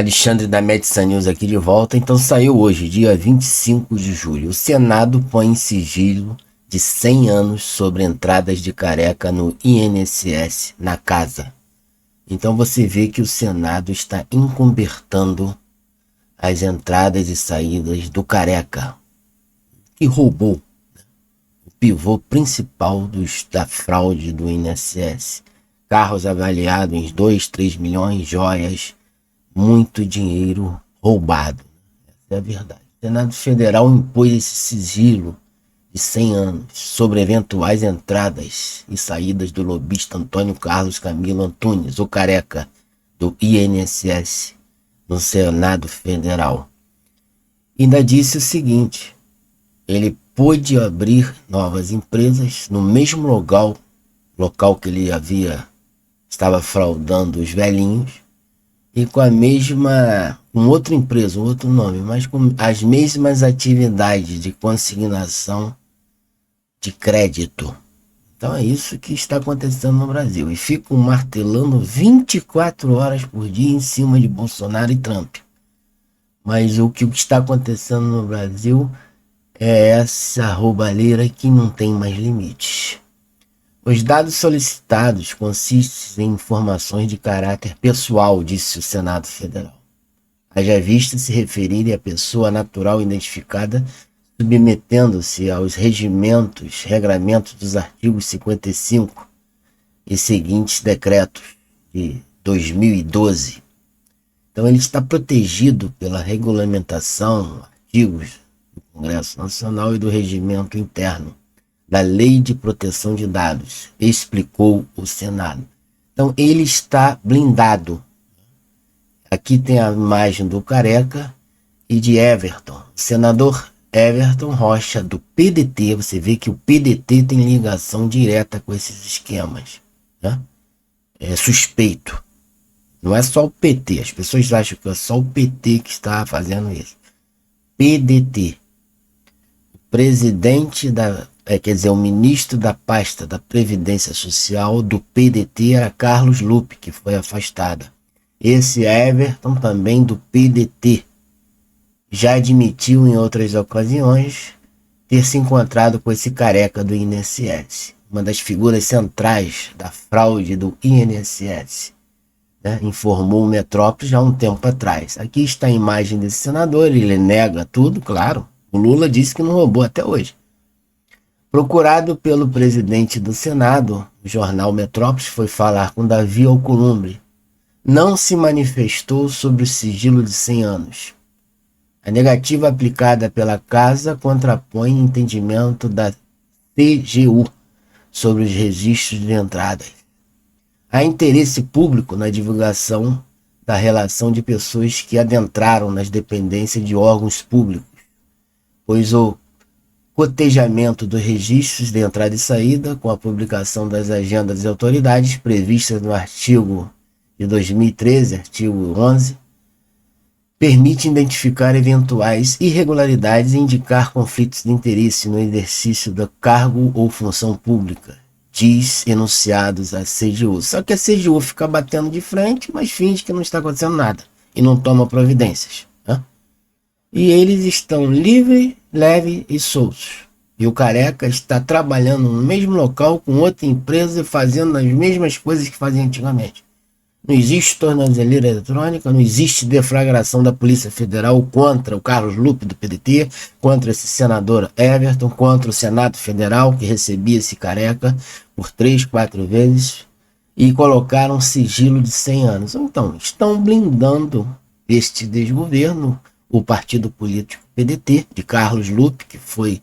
Alexandre da Medicine News aqui de volta. Então saiu hoje, dia 25 de julho. O Senado põe em sigilo de 100 anos sobre entradas de careca no INSS na casa. Então você vê que o Senado está encobertando as entradas e saídas do careca, que roubou o pivô principal da fraude do INSS. Carros avaliados em 2, 3 milhões, joias, muito dinheiro roubado. Essa é a verdade. O Senado Federal impôs esse sigilo de 100 anos sobre eventuais entradas e saídas do lobista Antônio Carlos Camilo Antunes, o careca, do INSS, no Senado Federal. Ainda disse o seguinte: ele pôde abrir novas empresas no mesmo local que ele estava fraudando os velhinhos, e com outra empresa, um outro nome, mas com as mesmas atividades de consignação de crédito. Então é isso que está acontecendo no Brasil. E ficam martelando 24 horas por dia em cima de Bolsonaro e Trump. Mas o que está acontecendo no Brasil é essa roubalheira que não tem mais limites. Os dados solicitados consistem em informações de caráter pessoal, disse o Senado Federal. Haja vista se referirem à pessoa natural identificada, submetendo-se aos regramentos dos artigos 55 e seguintes decretos de 2012. Então ele está protegido pela regulamentação, artigos do Congresso Nacional e do regimento interno da Lei de Proteção de Dados, explicou o Senado. Então ele está blindado. Aqui tem a imagem do careca e de Everton. O senador Everton Rocha, do PDT. Você vê que o PDT tem ligação direta com esses esquemas, né? É suspeito. Não é só o PT. As pessoas acham que é só o PT que está fazendo isso. PDT. O presidente o ministro da pasta da Previdência Social do PDT era Carlos Lupe, que foi afastado. Esse Everton, também do PDT, já admitiu em outras ocasiões ter se encontrado com esse careca do INSS, uma das figuras centrais da fraude do INSS, né? Informou o Metrópolis já há um tempo atrás. Aqui está a imagem desse senador, ele nega tudo, claro. O Lula disse que não roubou até hoje. Procurado pelo presidente do Senado, o jornal Metrópolis foi falar com Davi Alcolumbre. Não se manifestou sobre o sigilo de 100 anos. A negativa aplicada pela Casa contrapõe entendimento da TGU sobre os registros de entradas. Há interesse público na divulgação da relação de pessoas que adentraram nas dependências de órgãos públicos, pois o cotejamento dos registros de entrada e saída, com a publicação das agendas e autoridades previstas no artigo de 2013, artigo 11, permite identificar eventuais irregularidades e indicar conflitos de interesse no exercício do cargo ou função pública, diz enunciados à CGU. Só que a CGU fica batendo de frente, mas finge que não está acontecendo nada e não toma providências, né? E eles estão livres, leves e soltos. E o careca está trabalhando no mesmo local com outra empresa, fazendo as mesmas coisas que fazia antigamente. Não existe tornozeleira eletrônica, não existe deflagração da Polícia Federal contra o Carlos Lupe do PDT, contra esse senador Everton, contra o Senado Federal, que recebia esse careca por 3, 4 vezes, e colocaram um sigilo de 100 anos. Então, estão blindando este desgoverno, o partido político PDT, de Carlos Lupe, que foi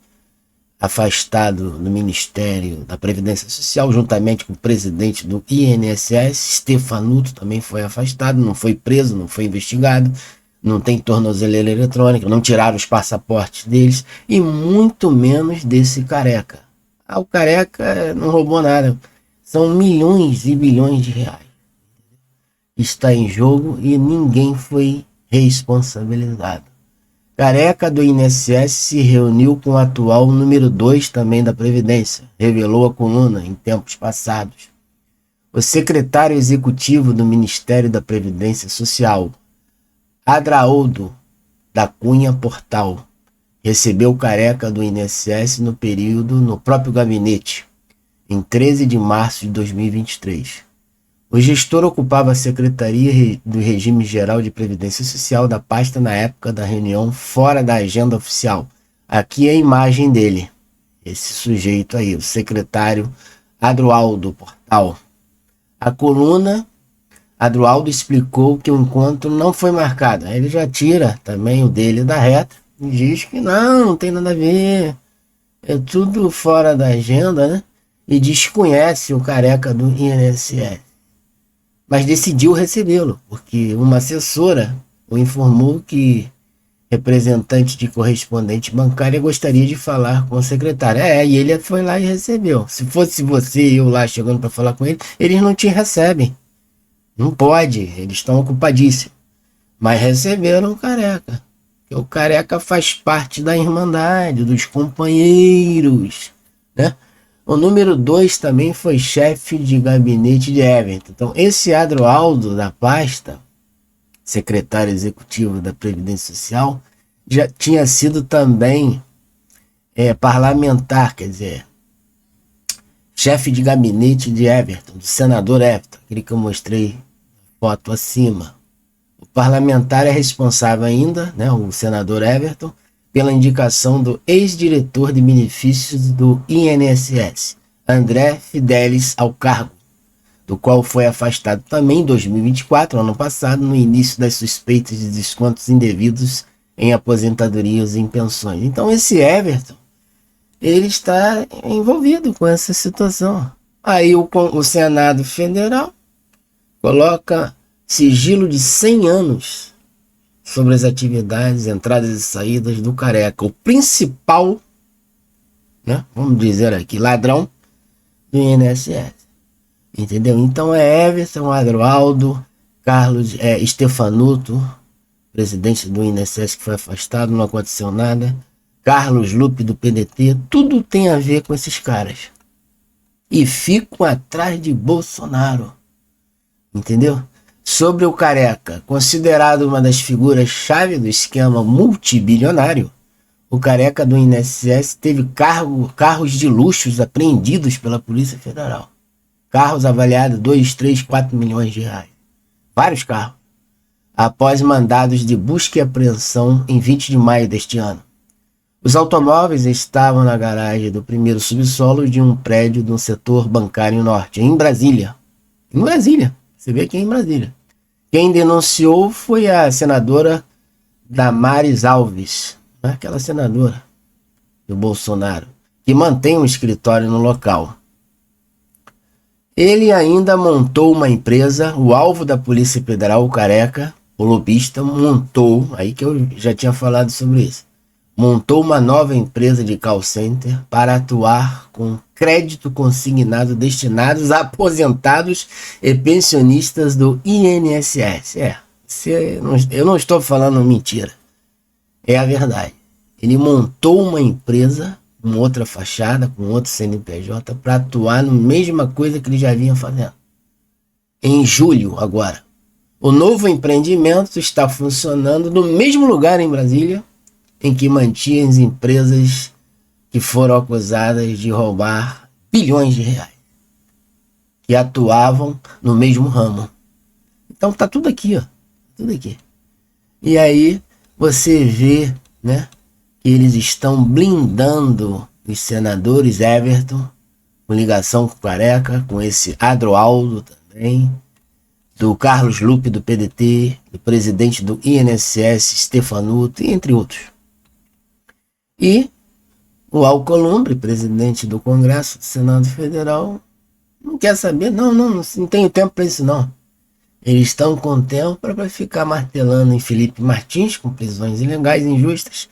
afastado do Ministério da Previdência Social, juntamente com o presidente do INSS, Stefanuto, também foi afastado, não foi preso, não foi investigado, não tem tornozeleira eletrônica, não tiraram os passaportes deles, e muito menos desse careca. O careca não roubou nada, são milhões e bilhões de reais. Está em jogo e ninguém foi responsabilizado. Careca do INSS se reuniu com o atual número 2 também da Previdência, revelou a coluna em tempos passados. O secretário executivo do Ministério da Previdência Social, Adraoldo da Cunha Portal recebeu Careca do INSS no próprio gabinete, em 13 de março de 2023. O gestor ocupava a Secretaria do Regime Geral de Previdência Social da pasta na época da reunião fora da agenda oficial. Aqui é a imagem dele, esse sujeito aí, o secretário Adraoldo Portal. A coluna, Adraoldo explicou que o encontro não foi marcado. Aí ele já tira também o dele da reta e diz que não tem nada a ver, é tudo fora da agenda, né? E desconhece o Careca do INSS. Mas decidiu recebê-lo, porque uma assessora o informou que representante de correspondente bancária gostaria de falar com o secretário. E ele foi lá e recebeu. Se fosse você e eu lá chegando para falar com ele, eles não te recebem. Não pode, eles estão ocupadíssimos. Mas receberam o Careca. Porque o Careca faz parte da Irmandade, dos companheiros, né? O número 2 também foi chefe de gabinete de Everton. Então, esse Adraoldo da pasta, secretário executivo da Previdência Social, já tinha sido também parlamentar, quer dizer, chefe de gabinete de Everton, do senador Everton, aquele que eu mostrei foto acima. O parlamentar é responsável ainda, né, o senador Everton, pela indicação do ex-diretor de benefícios do INSS, André Fidelis, ao cargo, do qual foi afastado também em 2024, ano passado, no início das suspeitas de descontos indevidos em aposentadorias e em pensões. Então esse Everton, ele está envolvido com essa situação. Aí o Senado Federal coloca sigilo de 100 anos sobre as atividades, entradas e saídas do Careca, o principal, né, vamos dizer aqui, ladrão do INSS. Entendeu? Então é Everton, Adraoldo, Carlos Stefanuto, presidente do INSS que foi afastado, não aconteceu nada. Carlos Lupe do PDT, tudo tem a ver com esses caras. E ficam atrás de Bolsonaro. Entendeu? Sobre o Careca, considerado uma das figuras-chave do esquema multibilionário, o Careca do INSS teve carros de luxos apreendidos pela Polícia Federal. Carros avaliados 2, 3, 4 milhões de reais. Vários carros. Após mandados de busca e apreensão em 20 de maio deste ano. Os automóveis estavam na garagem do primeiro subsolo de um prédio do setor bancário norte, em Brasília. Em Brasília. Você vê que é em Brasília. Quem denunciou foi a senadora Damares Alves, aquela senadora do Bolsonaro, que mantém um escritório no local. Ele ainda montou uma empresa, o alvo da Polícia Federal, o Careca, o lobista, montou, aí que eu já tinha falado sobre isso, montou uma nova empresa de call center para atuar com crédito consignado destinados a aposentados e pensionistas do INSS. Eu não estou falando mentira, é a verdade. Ele montou uma empresa com outra fachada, com outro CNPJ, para atuar na mesma coisa que ele já vinha fazendo. Em julho, agora, o novo empreendimento está funcionando no mesmo lugar em Brasília em que mantinha as empresas que foram acusadas de roubar bilhões de reais, que atuavam no mesmo ramo. Então tá tudo aqui, ó, tudo aqui. E aí você vê, né, que eles estão blindando os senadores Everton, com ligação com o Careca, com esse Adraoldo também, do Carlos Lupe do PDT, do presidente do INSS, Stefanuto, entre outros. E o Alcolumbre, presidente do Congresso do Senado Federal, não quer saber, não tenho tempo para isso não. Eles estão com tempo para ficar martelando em Felipe Martins, com prisões ilegais injustas,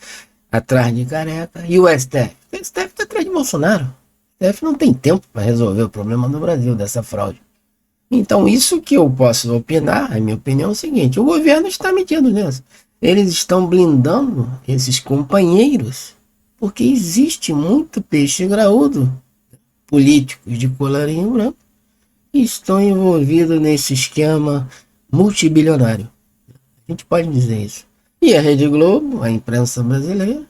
atrás de Careca, e o STF. O STF está atrás de Bolsonaro. O STF não tem tempo para resolver o problema do Brasil, dessa fraude. Então isso que eu posso opinar, a minha opinião é o seguinte, o governo está metido nisso. Eles estão blindando esses companheiros, porque existe muito peixe graúdo, políticos de colarinho branco, que estão envolvidos nesse esquema multibilionário. A gente pode dizer isso. E a Rede Globo, a imprensa brasileira,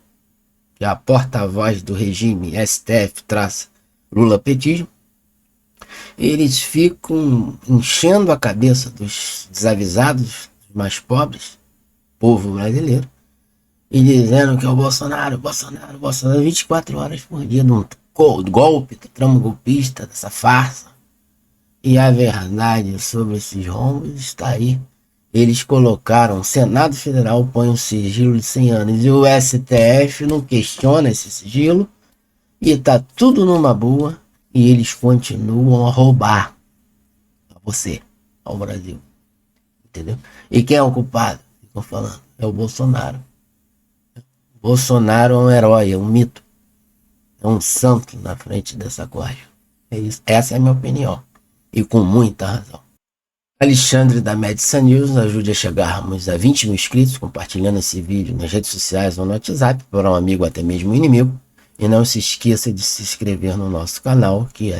que é a porta-voz do regime STF-Lula-petismo, eles ficam enchendo a cabeça dos desavisados, dos mais pobres, povo brasileiro, e dizendo que é o Bolsonaro, 24 horas por dia, num golpe, do tramo golpista, dessa farsa. E a verdade sobre esses rombos está aí. Eles colocaram, o Senado Federal põe um sigilo de 100 anos e o STF não questiona esse sigilo e tá tudo numa boa e eles continuam a roubar a você, ao Brasil. Entendeu? E quem é o culpado? Estou falando, é o Bolsonaro. O Bolsonaro é um herói, é um mito, é um santo na frente dessa corja. É isso. Essa é a minha opinião. E com muita razão. Alexandre da Medicine News, ajude a chegarmos a 20 mil inscritos, compartilhando esse vídeo nas redes sociais ou no WhatsApp, para um amigo, até mesmo um inimigo. E não se esqueça de se inscrever no nosso canal, que é